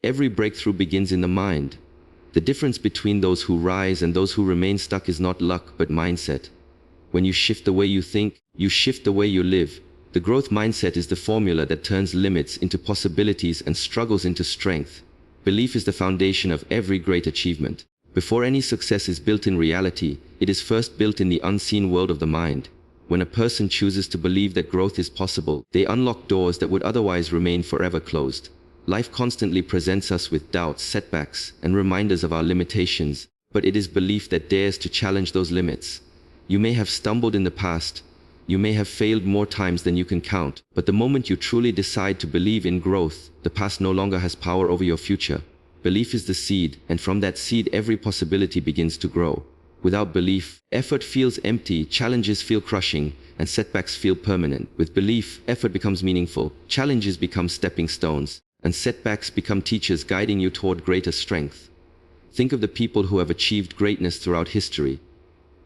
Every breakthrough begins in the mind. The difference between those who rise and those who remain stuck is not luck but mindset. When you shift the way you think, you shift the way you live. The growth mindset is the formula that turns limits into possibilities and struggles into strength. Belief is the foundation of every great achievement. Before any success is built in reality, it is first built in the unseen world of the mind. When a person chooses to believe that growth is possible, they unlock doors that would otherwise remain forever closed. Life constantly presents us with doubts, setbacks, and reminders of our limitations, but it is belief that dares to challenge those limits. You may have stumbled in the past, you may have failed more times than you can count, but the moment you truly decide to believe in growth, the past no longer has power over your future. Belief is the seed, and from that seed every possibility begins to grow. Without belief, effort feels empty, challenges feel crushing, and setbacks feel permanent. With belief, effort becomes meaningful, challenges become stepping stones, and setbacks become teachers guiding you toward greater strength. Think of the people who have achieved greatness throughout history.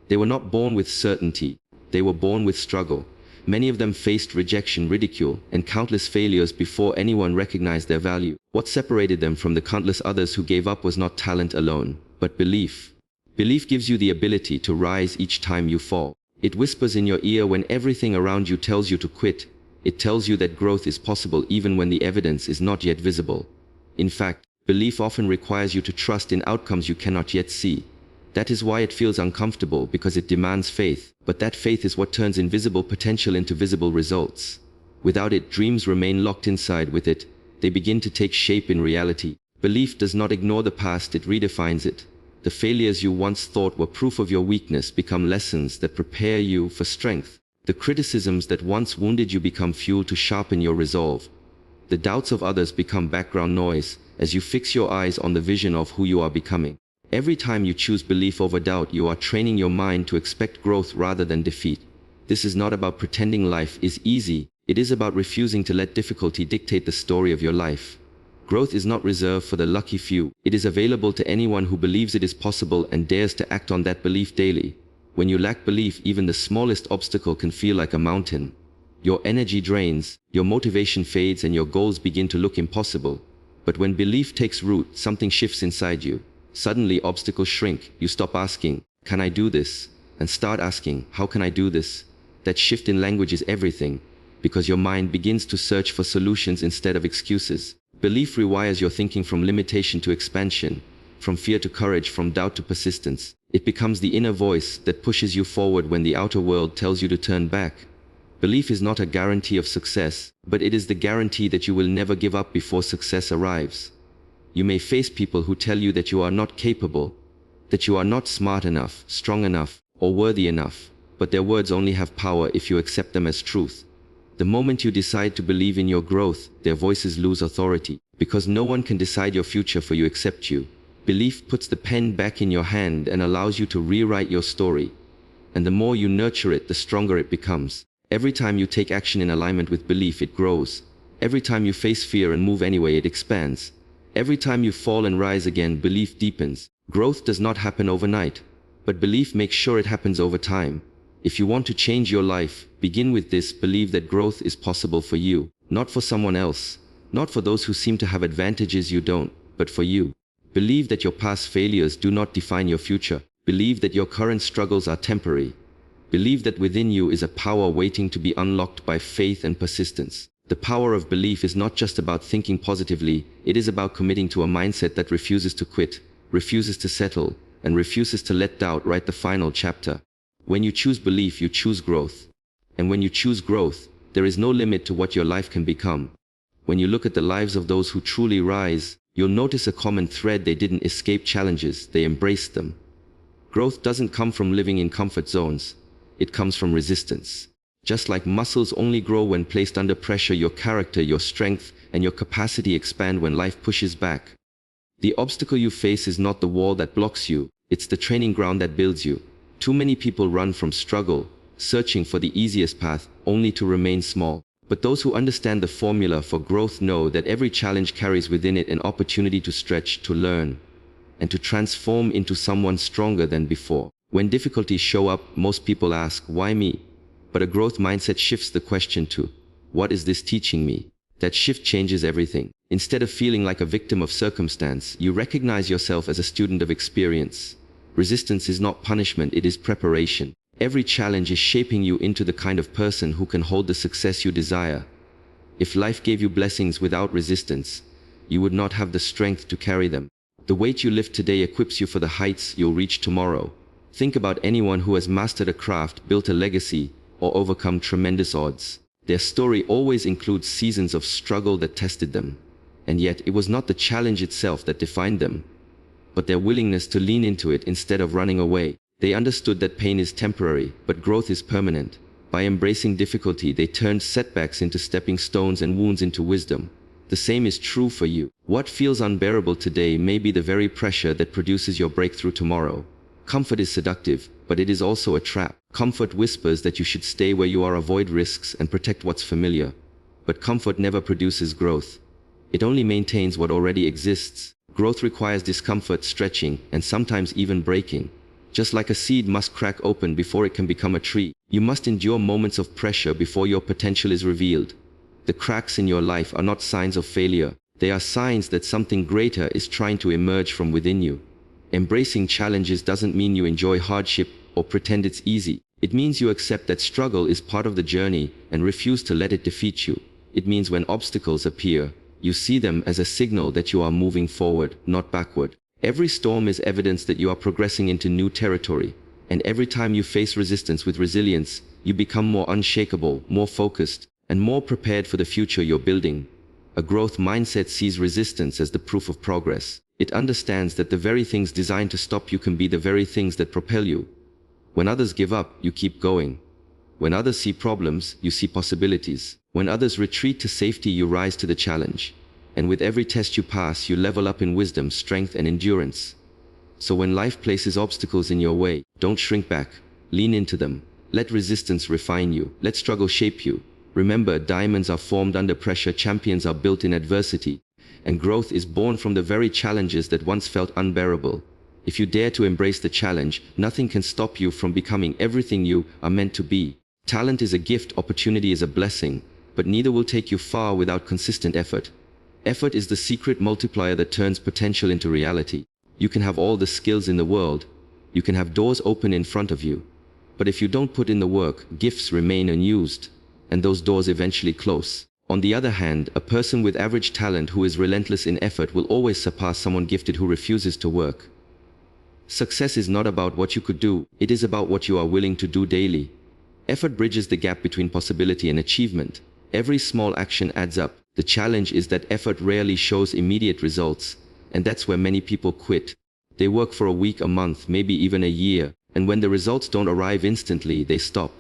They were not born with certainty, they were born with struggle. Many of them faced rejection, ridicule, and countless failures before anyone recognized their value. What separated them from the countless others who gave up was not talent alone, but belief. Belief gives you the ability to rise each time you fall. It whispers in your ear when everything around you tells you to quit. It tells you that growth is possible even when the evidence is not yet visible. In fact, belief often requires you to trust in outcomes you cannot yet see. That is why it feels uncomfortable, because it demands faith, but that faith is what turns invisible potential into visible results. Without it, dreams remain locked inside. With it, they begin to take shape in reality. Belief does not ignore the past, it redefines it. The failures you once thought were proof of your weakness become lessons that prepare you for strength. The criticisms that once wounded you become fuel to sharpen your resolve. The doubts of others become background noise as you fix your eyes on the vision of who you are becoming. Every time you choose belief over doubt, you are training your mind to expect growth rather than defeat. This is not about pretending life is easy. It is about refusing to let difficulty dictate the story of your life. Growth is not reserved for the lucky few. It is available to anyone who believes it is possible and dares to act on that belief daily. When you lack belief, even the smallest obstacle can feel like a mountain. Your energy drains, your motivation fades, and your goals begin to look impossible. But when belief takes root, something shifts inside you. Suddenly, obstacles shrink. You stop asking, "Can I do this?" and start asking, "How can I do this?" That shift in language is everything, because your mind begins to search for solutions instead of excuses. Belief rewires your thinking from limitation to expansion, from fear to courage, from doubt to persistence. It becomes the inner voice that pushes you forward when the outer world tells you to turn back. Belief is not a guarantee of success, but it is the guarantee that you will never give up before success arrives. You may face people who tell you that you are not capable, that you are not smart enough, strong enough, or worthy enough, but their words only have power if you accept them as truth. The moment you decide to believe in your growth, their voices lose authority, because no one can decide your future for you except you. Belief puts the pen back in your hand and allows you to rewrite your story. And the more you nurture it, the stronger it becomes. Every time you take action in alignment with belief, it grows. Every time you face fear and move anyway, it expands. Every time you fall and rise again, belief deepens. Growth does not happen overnight, but belief makes sure it happens over time. If you want to change your life, begin with this: believe that growth is possible for you, not for someone else, not for those who seem to have advantages you don't, but for you. Believe that your past failures do not define your future. Believe that your current struggles are temporary. Believe that within you is a power waiting to be unlocked by faith and persistence. The power of belief is not just about thinking positively, it is about committing to a mindset that refuses to quit, refuses to settle, and refuses to let doubt write the final chapter. When you choose belief, you choose growth. And when you choose growth, there is no limit to what your life can become. When you look at the lives of those who truly rise, you'll notice a common thread: they didn't escape challenges, they embraced them. Growth doesn't come from living in comfort zones, it comes from resistance. Just like muscles only grow when placed under pressure, your character, your strength, and your capacity expand when life pushes back. The obstacle you face is not the wall that blocks you, it's the training ground that builds you. Too many people run from struggle, searching for the easiest path, only to remain small. But those who understand the formula for growth know that every challenge carries within it an opportunity to stretch, to learn, and to transform into someone stronger than before. When difficulties show up, most people ask, "Why me?" But a growth mindset shifts the question to, "What is this teaching me?" That shift changes everything. Instead of feeling like a victim of circumstance, you recognize yourself as a student of experience. Resistance is not punishment, it is preparation. Every challenge is shaping you into the kind of person who can hold the success you desire. If life gave you blessings without resistance, you would not have the strength to carry them. The weight you lift today equips you for the heights you'll reach tomorrow. Think about anyone who has mastered a craft, built a legacy, or overcome tremendous odds. Their story always includes seasons of struggle that tested them. And yet, it was not the challenge itself that defined them, but their willingness to lean into it instead of running away. They understood that pain is temporary, but growth is permanent. By embracing difficulty, they turned setbacks into stepping stones and wounds into wisdom. The same is true for you. What feels unbearable today may be the very pressure that produces your breakthrough tomorrow. Comfort is seductive, but it is also a trap. Comfort whispers that you should stay where you are, avoid risks, and protect what's familiar. But comfort never produces growth. It only maintains what already exists. Growth requires discomfort, stretching, and sometimes even breaking. Just like a seed must crack open before it can become a tree, you must endure moments of pressure before your potential is revealed. The cracks in your life are not signs of failure. They are signs that something greater is trying to emerge from within you. Embracing challenges doesn't mean you enjoy hardship or pretend it's easy. It means you accept that struggle is part of the journey and refuse to let it defeat you. It means when obstacles appear, you see them as a signal that you are moving forward, not backward. Every storm is evidence that you are progressing into new territory. And every time you face resistance with resilience, you become more unshakable, more focused, and more prepared for the future you're building. A growth mindset sees resistance as the proof of progress. It understands that the very things designed to stop you can be the very things that propel you. When others give up, you keep going. When others see problems, you see possibilities. When others retreat to safety, you rise to the challenge. And with every test you pass, you level up in wisdom, strength, and endurance. So when life places obstacles in your way, don't shrink back. Lean into them. Let resistance refine you. Let struggle shape you. Remember, diamonds are formed under pressure, champions are built in adversity, and growth is born from the very challenges that once felt unbearable. If you dare to embrace the challenge, nothing can stop you from becoming everything you are meant to be. Talent is a gift, opportunity is a blessing, but neither will take you far without consistent effort. Effort is the secret multiplier that turns potential into reality. You can have all the skills in the world. You can have doors open in front of you. But if you don't put in the work, gifts remain unused, and those doors eventually close. On the other hand, a person with average talent who is relentless in effort will always surpass someone gifted who refuses to work. Success is not about what you could do, it is about what you are willing to do daily. Effort bridges the gap between possibility and achievement. Every small action adds up. The challenge is that effort rarely shows immediate results, and that's where many people quit. They work for a week, a month, maybe even a year, and when the results don't arrive instantly, they stop.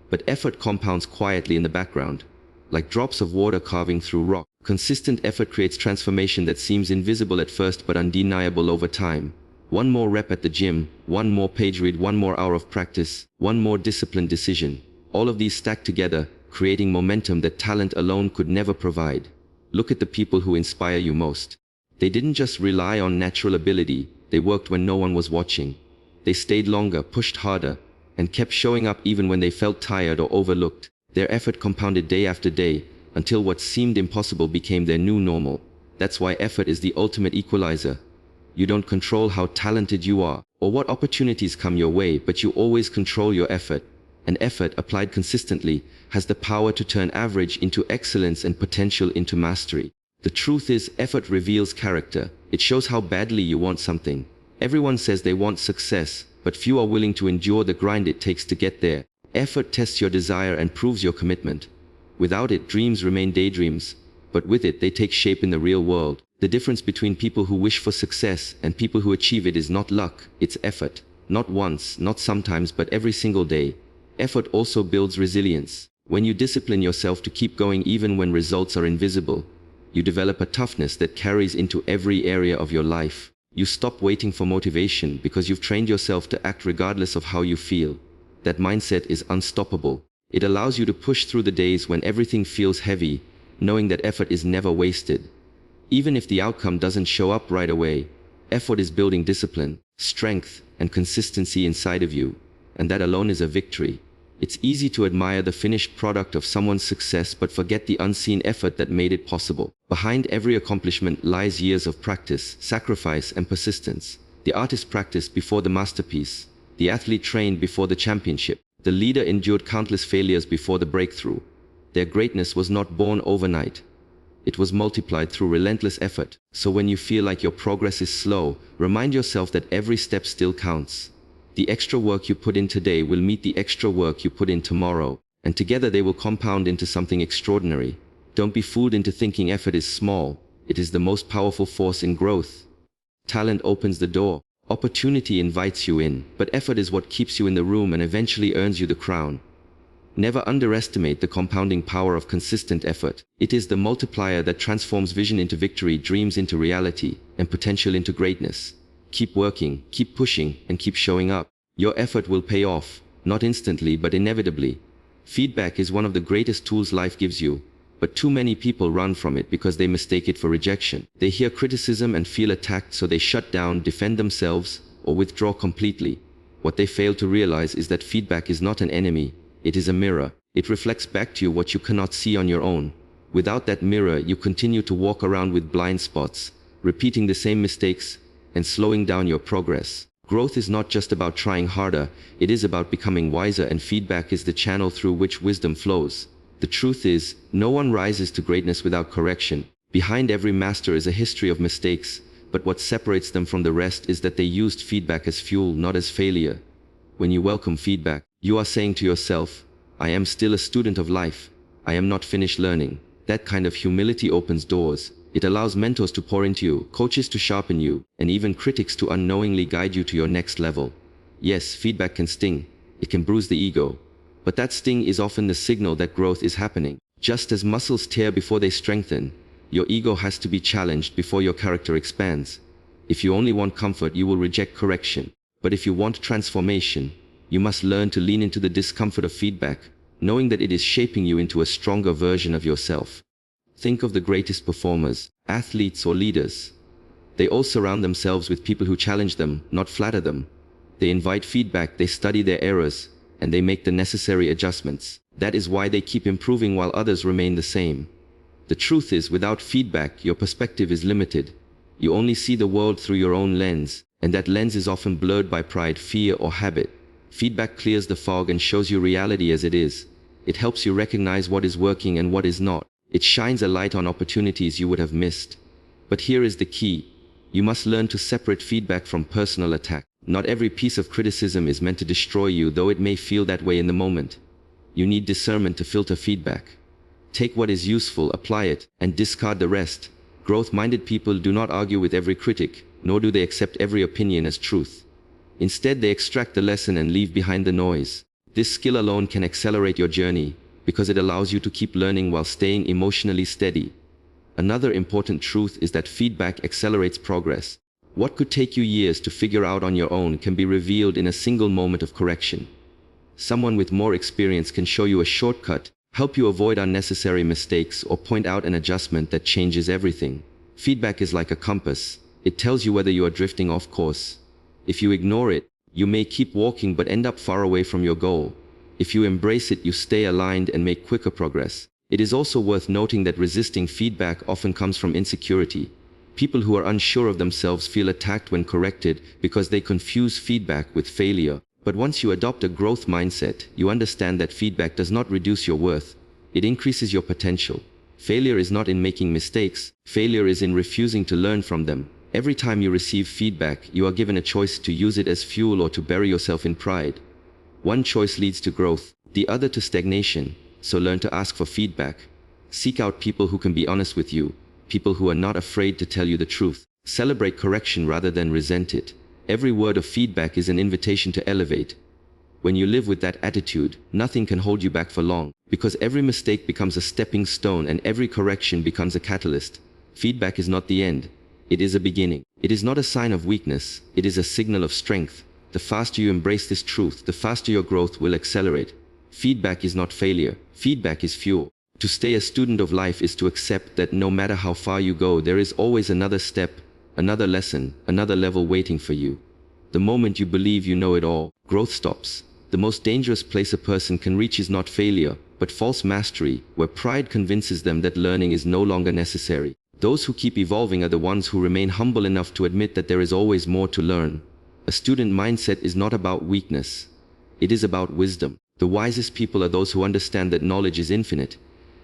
But effort compounds quietly in the background, like drops of water carving through rock. Consistent effort creates transformation that seems invisible at first but undeniable over time. One more rep at the gym, one more page read, one more hour of practice, one more disciplined decision. All of these stack together, creating momentum that talent alone could never provide. Look at the people who inspire you most. They didn't just rely on natural ability, they worked when no one was watching. They stayed longer, pushed harder, and kept showing up even when they felt tired or overlooked. Their effort compounded day after day, until what seemed impossible became their new normal. That's why effort is the ultimate equalizer. You don't control how talented you are, or what opportunities come your way, but you always control your effort. And effort, applied consistently, has the power to turn average into excellence and potential into mastery. The truth is, effort reveals character. It shows how badly you want something. Everyone says they want success, but few are willing to endure the grind it takes to get there. Effort tests your desire and proves your commitment. Without it, dreams remain daydreams, but with it, they take shape in the real world. The difference between people who wish for success and people who achieve it is not luck, it's effort. Not once, not sometimes, but every single day. Effort also builds resilience. When you discipline yourself to keep going even when results are invisible, you develop a toughness that carries into every area of your life. You stop waiting for motivation because you've trained yourself to act regardless of how you feel. That mindset is unstoppable. It allows you to push through the days when everything feels heavy, knowing that effort is never wasted. Even if the outcome doesn't show up right away, effort is building discipline, strength, and consistency inside of you, and that alone is a victory. It's easy to admire the finished product of someone's success but forget the unseen effort that made it possible. Behind every accomplishment lies years of practice, sacrifice, and persistence. The artist practiced before the masterpiece. The athlete trained before the championship. The leader endured countless failures before the breakthrough. Their greatness was not born overnight. It was multiplied through relentless effort. So when you feel like your progress is slow, remind yourself that every step still counts. The extra work you put in today will meet the extra work you put in tomorrow, and together they will compound into something extraordinary. Don't be fooled into thinking effort is small. It is the most powerful force in growth. Talent opens the door. Opportunity invites you in, but effort is what keeps you in the room and eventually earns you the crown. Never underestimate the compounding power of consistent effort. It is the multiplier that transforms vision into victory, dreams into reality, and potential into greatness. Keep working, keep pushing, and keep showing up. Your effort will pay off, not instantly but inevitably. Feedback is one of the greatest tools life gives you, but too many people run from it because they mistake it for rejection. They hear criticism and feel attacked, so they shut down, defend themselves, or withdraw completely. What they fail to realize is that feedback is not an enemy, it is a mirror. It reflects back to you what you cannot see on your own. Without that mirror, you continue to walk around with blind spots, repeating the same mistakes, and slowing down your progress. Growth is not just about trying harder, it is about becoming wiser, and feedback is the channel through which wisdom flows. The truth is, no one rises to greatness without correction. Behind every master is a history of mistakes, but what separates them from the rest is that they used feedback as fuel, not as failure. When you welcome feedback, you are saying to yourself, I am still a student of life. I am not finished learning. That kind of humility opens doors. It allows mentors to pour into you, coaches to sharpen you, and even critics to unknowingly guide you to your next level. Yes, feedback can sting. It can bruise the ego. But that sting is often the signal that growth is happening. Just as muscles tear before they strengthen, your ego has to be challenged before your character expands. If you only want comfort, you will reject correction. But if you want transformation, you must learn to lean into the discomfort of feedback, knowing that it is shaping you into a stronger version of yourself. Think of the greatest performers, athletes or leaders. They all surround themselves with people who challenge them, not flatter them. They invite feedback, they study their errors, and they make the necessary adjustments. That is why they keep improving while others remain the same. The truth is, without feedback, your perspective is limited. You only see the world through your own lens, and that lens is often blurred by pride, fear, or habit. Feedback clears the fog and shows you reality as it is. It helps you recognize what is working and what is not. It shines a light on opportunities you would have missed. But here is the key. You must learn to separate feedback from personal attack. Not every piece of criticism is meant to destroy you, though it may feel that way in the moment. You need discernment to filter feedback. Take what is useful, apply it, and discard the rest. Growth-minded people do not argue with every critic, nor do they accept every opinion as truth. Instead, they extract the lesson and leave behind the noise. This skill alone can accelerate your journey, because it allows you to keep learning while staying emotionally steady. Another important truth is that feedback accelerates progress. What could take you years to figure out on your own can be revealed in a single moment of correction. Someone with more experience can show you a shortcut, help you avoid unnecessary mistakes, or point out an adjustment that changes everything. Feedback is like a compass. It tells you whether you are drifting off course. If you ignore it, you may keep walking but end up far away from your goal. If you embrace it, you stay aligned and make quicker progress. It is also worth noting that resisting feedback often comes from insecurity. People who are unsure of themselves feel attacked when corrected because they confuse feedback with failure. But once you adopt a growth mindset, you understand that feedback does not reduce your worth. It increases your potential. Failure is not in making mistakes. Failure is in refusing to learn from them. Every time you receive feedback, you are given a choice to use it as fuel or to bury yourself in pride. One choice leads to growth, the other to stagnation. So learn to ask for feedback. Seek out people who can be honest with you, people who are not afraid to tell you the truth. Celebrate correction rather than resent it. Every word of feedback is an invitation to elevate. When you live with that attitude, nothing can hold you back for long, because every mistake becomes a stepping stone and every correction becomes a catalyst. Feedback is not the end. It is a beginning. It is not a sign of weakness. It is a signal of strength. The faster you embrace this truth, the faster your growth will accelerate. Feedback is not failure. Feedback is fuel. To stay a student of life is to accept that no matter how far you go, there is always another step, another lesson, another level waiting for you. The moment you believe you know it all, growth stops. The most dangerous place a person can reach is not failure, but false mastery, where pride convinces them that learning is no longer necessary. Those who keep evolving are the ones who remain humble enough to admit that there is always more to learn. A student mindset is not about weakness. It is about wisdom. The wisest people are those who understand that knowledge is infinite,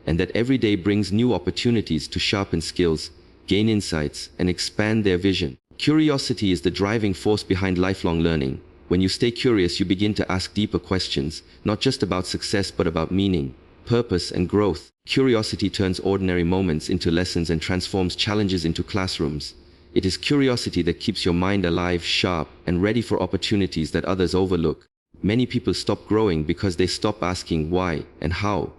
and that every day brings new opportunities to sharpen skills, gain insights, and expand their vision. Curiosity is the driving force behind lifelong learning. When you stay curious, you begin to ask deeper questions, not just about success but about meaning, purpose, and growth. Curiosity turns ordinary moments into lessons and transforms challenges into classrooms. It is curiosity that keeps your mind alive, sharp, and ready for opportunities that others overlook. Many people stop growing because they stop asking why and how.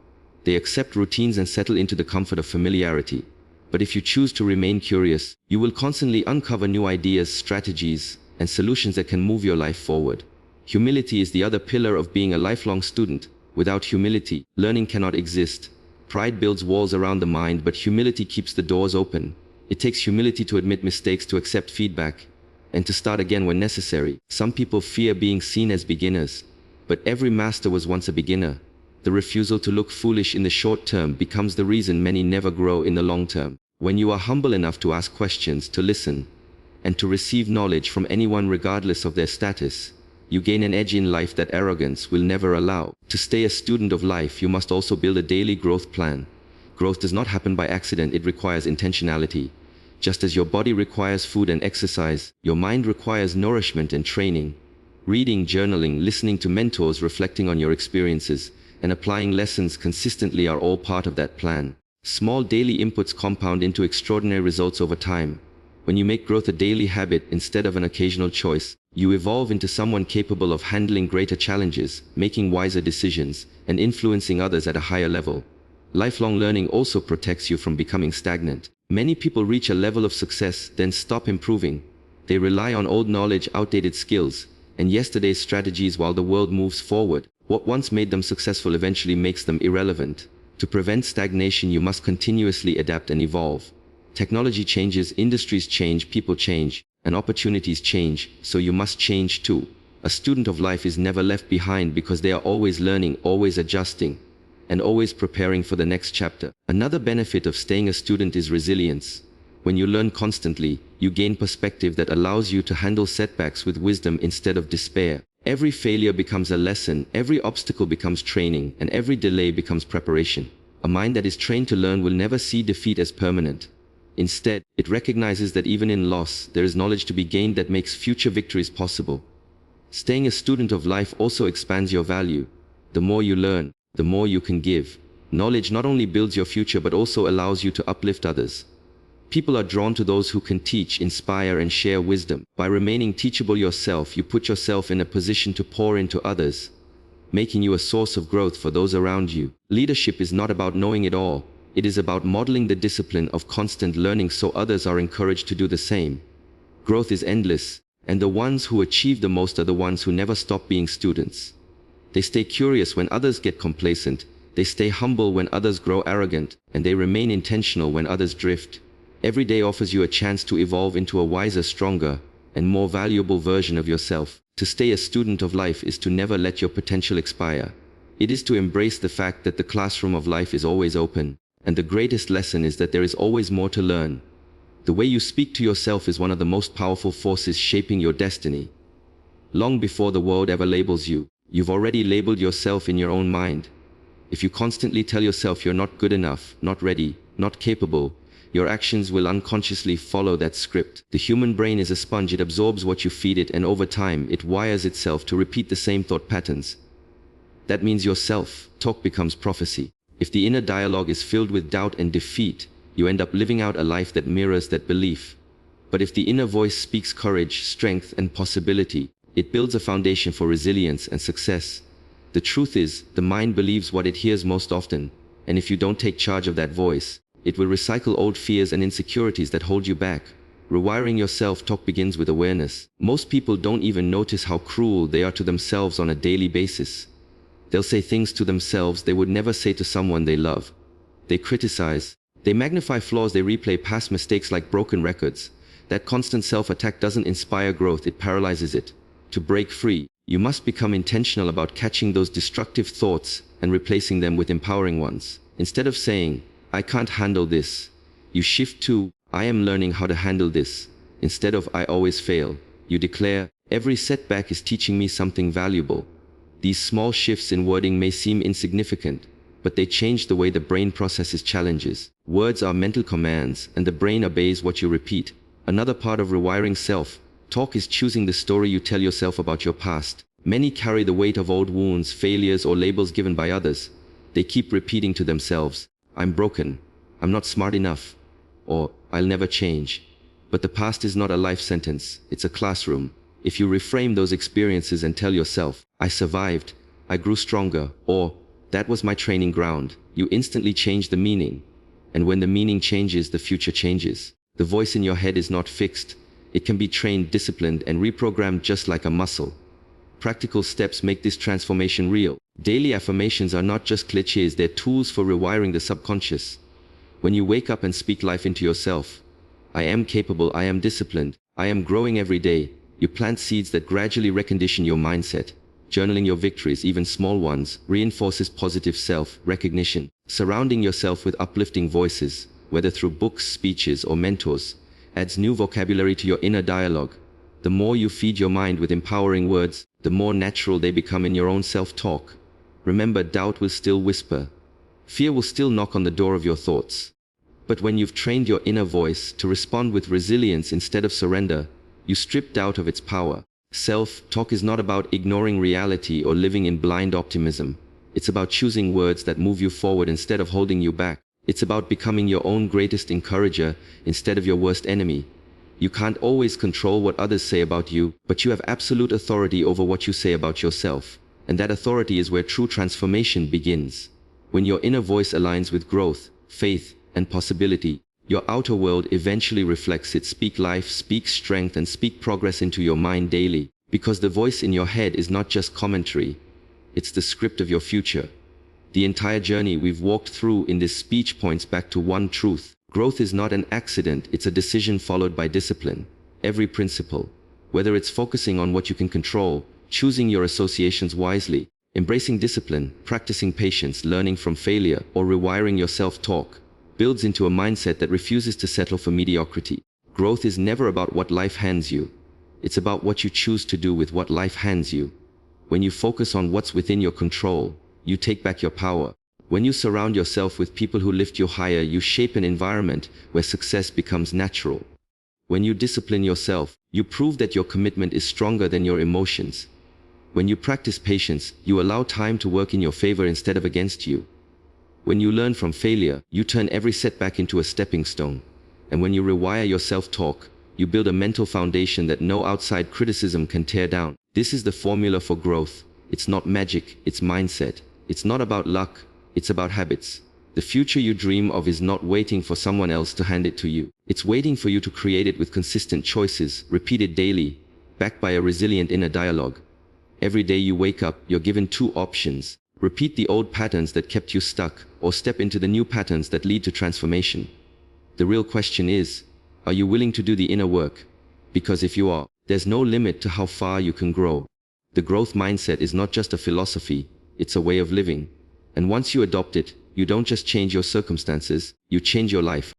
They accept routines and settle into the comfort of familiarity. But if you choose to remain curious, you will constantly uncover new ideas, strategies, and solutions that can move your life forward. Humility is the other pillar of being a lifelong student. Without humility, learning cannot exist. Pride builds walls around the mind, but humility keeps the doors open. It takes humility to admit mistakes, to accept feedback, and to start again when necessary. Some people fear being seen as beginners, but every master was once a beginner. The refusal to look foolish in the short term becomes the reason many never grow in the long term. When you are humble enough to ask questions, to listen, and to receive knowledge from anyone regardless of their status, you gain an edge in life that arrogance will never allow. To stay a student of life, you must also build a daily growth plan. Growth does not happen by accident, it requires intentionality. Just as your body requires food and exercise, your mind requires nourishment and training. Reading, journaling, listening to mentors, reflecting on your experiences, and applying lessons consistently are all part of that plan. Small daily inputs compound into extraordinary results over time. When you make growth a daily habit instead of an occasional choice, you evolve into someone capable of handling greater challenges, making wiser decisions, and influencing others at a higher level. Lifelong learning also protects you from becoming stagnant. Many people reach a level of success, then stop improving. They rely on old knowledge, outdated skills, and yesterday's strategies while the world moves forward. What once made them successful eventually makes them irrelevant. To prevent stagnation, you must continuously adapt and evolve. Technology changes, industries change, people change, and opportunities change, so you must change too. A student of life is never left behind because they are always learning, always adjusting, and always preparing for the next chapter. Another benefit of staying a student is resilience. When you learn constantly, you gain perspective that allows you to handle setbacks with wisdom instead of despair. Every failure becomes a lesson, every obstacle becomes training, and every delay becomes preparation. A mind that is trained to learn will never see defeat as permanent. Instead, it recognizes that even in loss, there is knowledge to be gained that makes future victories possible. Staying a student of life also expands your value. The more you learn, the more you can give. Knowledge not only builds your future but also allows you to uplift others. People are drawn to those who can teach, inspire, and share wisdom. By remaining teachable yourself, you put yourself in a position to pour into others, making you a source of growth for those around you. Leadership is not about knowing it all. It is about modeling the discipline of constant learning so others are encouraged to do the same. Growth is endless, and the ones who achieve the most are the ones who never stop being students. They stay curious when others get complacent, they stay humble when others grow arrogant, and they remain intentional when others drift. Every day offers you a chance to evolve into a wiser, stronger, and more valuable version of yourself. To stay a student of life is to never let your potential expire. It is to embrace the fact that the classroom of life is always open, and the greatest lesson is that there is always more to learn. The way you speak to yourself is one of the most powerful forces shaping your destiny. Long before the world ever labels you, you've already labeled yourself in your own mind. If you constantly tell yourself you're not good enough, not ready, not capable, your actions will unconsciously follow that script. The human brain is a sponge. It absorbs what you feed it, and over time, it wires itself to repeat the same thought patterns. That means your self-talk becomes prophecy. If the inner dialogue is filled with doubt and defeat, you end up living out a life that mirrors that belief. But if the inner voice speaks courage, strength, and possibility, it builds a foundation for resilience and success. The truth is, the mind believes what it hears most often, and if you don't take charge of that voice, it will recycle old fears and insecurities that hold you back. Rewiring your self-talk begins with awareness. Most people don't even notice how cruel they are to themselves on a daily basis. They'll say things to themselves they would never say to someone they love. They criticize. They magnify flaws. They replay past mistakes like broken records. That constant self-attack doesn't inspire growth, it paralyzes it. To break free, You must become intentional about catching those destructive thoughts and replacing them with empowering ones. Instead of saying, I can't handle this, you shift to, I am learning how to handle this. Instead of, I always fail, you declare, every setback is teaching me something valuable. These small shifts in wording may seem insignificant, but they change the way the brain processes challenges. Words are mental commands, and the brain obeys what you repeat. Another part of rewiring self-talk is choosing the story you tell yourself about your past. Many carry the weight of old wounds, failures, or labels given by others. They keep repeating to themselves, I'm broken, I'm not smart enough, or I'll never change. But the past is not a life sentence, it's a classroom. If you reframe those experiences and tell yourself, I survived, I grew stronger, or that was my training ground, you instantly change the meaning. And when the meaning changes, the future changes. The voice in your head is not fixed. It can be trained, disciplined, and reprogrammed just like a muscle. Practical steps make this transformation real. Daily affirmations are not just cliches, they're tools for rewiring the subconscious. When you wake up and speak life into yourself, I am capable, I am disciplined, I am growing every day, you plant seeds that gradually recondition your mindset. Journaling your victories, even small ones, reinforces positive self-recognition. Surrounding yourself with uplifting voices, whether through books, speeches, or mentors, adds new vocabulary to your inner dialogue. The more you feed your mind with empowering words, the more natural they become in your own self-talk. Remember, doubt will still whisper. Fear will still knock on the door of your thoughts. But when you've trained your inner voice to respond with resilience instead of surrender, you strip doubt of its power. Self-talk is not about ignoring reality or living in blind optimism. It's about choosing words that move you forward instead of holding you back. It's about becoming your own greatest encourager instead of your worst enemy. You can't always control what others say about you, but you have absolute authority over what you say about yourself. And that authority is where true transformation begins. When your inner voice aligns with growth, faith, and possibility, your outer world eventually reflects it. Speak life, speak strength, and speak progress into your mind daily. Because the voice in your head is not just commentary, it's the script of your future. The entire journey we've walked through in this speech points back to one truth. Growth is not an accident, it's a decision followed by discipline. Every principle, whether it's focusing on what you can control, choosing your associations wisely, embracing discipline, practicing patience, learning from failure, or rewiring your self-talk, builds into a mindset that refuses to settle for mediocrity. Growth is never about what life hands you. It's about what you choose to do with what life hands you. When you focus on what's within your control, you take back your power. When you surround yourself with people who lift you higher, you shape an environment where success becomes natural. When you discipline yourself, you prove that your commitment is stronger than your emotions. When you practice patience, you allow time to work in your favor instead of against you. When you learn from failure, you turn every setback into a stepping stone. And when you rewire your self-talk, you build a mental foundation that no outside criticism can tear down. This is the formula for growth. It's not magic, it's mindset. It's not about luck, it's about habits. The future you dream of is not waiting for someone else to hand it to you. It's waiting for you to create it with consistent choices, repeated daily, backed by a resilient inner dialogue. Every day you wake up, you're given two options. Repeat the old patterns that kept you stuck, or step into the new patterns that lead to transformation. The real question is, are you willing to do the inner work? Because if you are, there's no limit to how far you can grow. The growth mindset is not just a philosophy, it's a way of living. And once you adopt it, you don't just change your circumstances, you change your life.